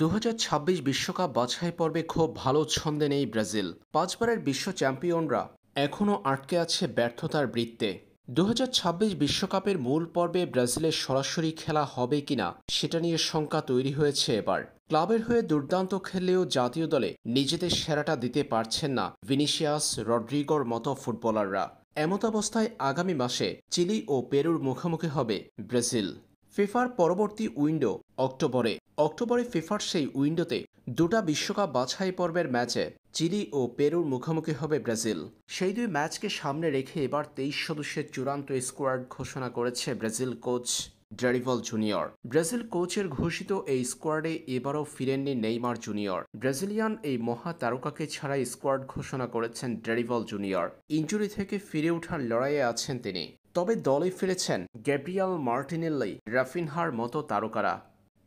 ২০২৬ বিশ্বকাপ বাছাই পর্বে খুব ভালো ছন্দে নেই ব্রাজিল। পাঁচবারের বিশ্ব চ্যাম্পিয়নরা এখনও আটকে আছে ব্যর্থতার বৃত্তে। ২০২৬ বিশ্বকাপের মূল পর্বে ব্রাজিলের সরাসরি খেলা হবে কিনা সেটা নিয়ে শঙ্কা তৈরি হয়েছে এবার। ক্লাবের হয়ে দুর্দান্ত খেললেও জাতীয় দলে নিজেদের সেরাটা দিতে পারছেন না ভিনিসিয়াস, রদ্রিগোর মতো ফুটবলাররা। এমতাবস্থায় আগামী মাসে চিলি ও পেরুর মুখোমুখি হবে ব্রাজিল। ফিফার পরবর্তী উইন্ডো অক্টোবরে ফিফার সেই উইন্ডোতে দুটা বিশ্বকাপ বাছাই পর্বের ম্যাচে চিলি ও পেরুর মুখোমুখি হবে ব্রাজিল। সেই দুই ম্যাচকে সামনে রেখে এবার 23 সদস্যের চূড়ান্ত স্কোয়াড ঘোষণা করেছে Brazil coach Dorival junior. Brazil কোচের ঘোষিত এই স্কোয়াডে এবারও ফিরেননি নেইমার জুনিয়র। ব্রাজিলিয়ান এই মহা তারকাকে ছাড়াই স্কোয়াড ঘোষণা করেছেন ডরিভাল জুনিয়র। ইনজুরি থেকে ফিরে ওঠার লড়াইয়ে আছেন তিনি। তবে দলে ফিরেছেন গ্যাব্রিয়েল মার্টিনেল্লি, রাফিনহার মতো তারকারা।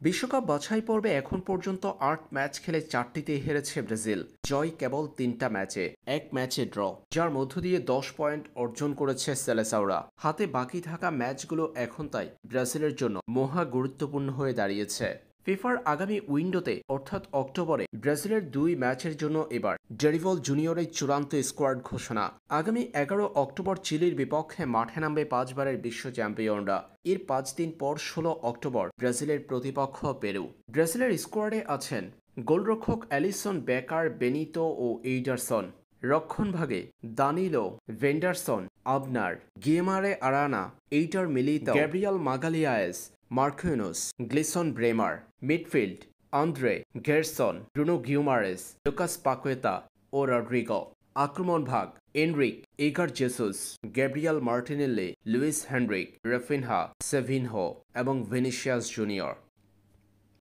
বিশ্বকাপ বাছাই পর্বে এখন পর্যন্ত ৮ ম্যাচ খেলে 4টিতেই হেরেছে ব্রাজিল। জয় কেবল 3টা ম্যাচে, এক ম্যাচে ড্র, যার মধ্য দিয়ে 10 পয়েন্ট অর্জন করেছে সেলেসাওরা। হাতে বাকি থাকা ম্যাচগুলো এখন তাই ব্রাজিলের জন্য মহা গুরুত্বপূর্ণ হয়ে দাঁড়িয়েছে। ফিফার আগামী উইন্ডোতে অর্থাৎ অক্টোবরে ব্রাজিলের দুই ম্যাচের জন্য এবার ডরিভাল জুনিয়রের চূড়ান্ত স্কোয়াড ঘোষণা। আগামী 11 অক্টোবর চিলির বিপক্ষে মাঠে নামবে পাঁচবারের বিশ্ব চ্যাম্পিয়নরা। এর 5 দিন পর 16 অক্টোবর ব্রাজিলের প্রতিপক্ষ পেরু। ব্রাজিলের স্কোয়াডে আছেন গোলরক্ষক অ্যালিসন বেকার, বেনিতো ও এইডারসন। রক্ষণভাগে দানিলো, ভেন্ডারসন, আবনার, গিয়েমারে Arana, Eder Militao, Gabriel Magalhaes, Marquinhos, Gleison Bremer. Midfield Andre, Gerson, Bruno Guimaraes, Lucas Paqueta ও রড্রিগো। আক্রমণ ভাগ Endrick, Igor Jesus, Gabriel Martinelli, Luiz Henrique, Raphinha, Savinho এবং ভিনিসিয়াস জুনিয়র।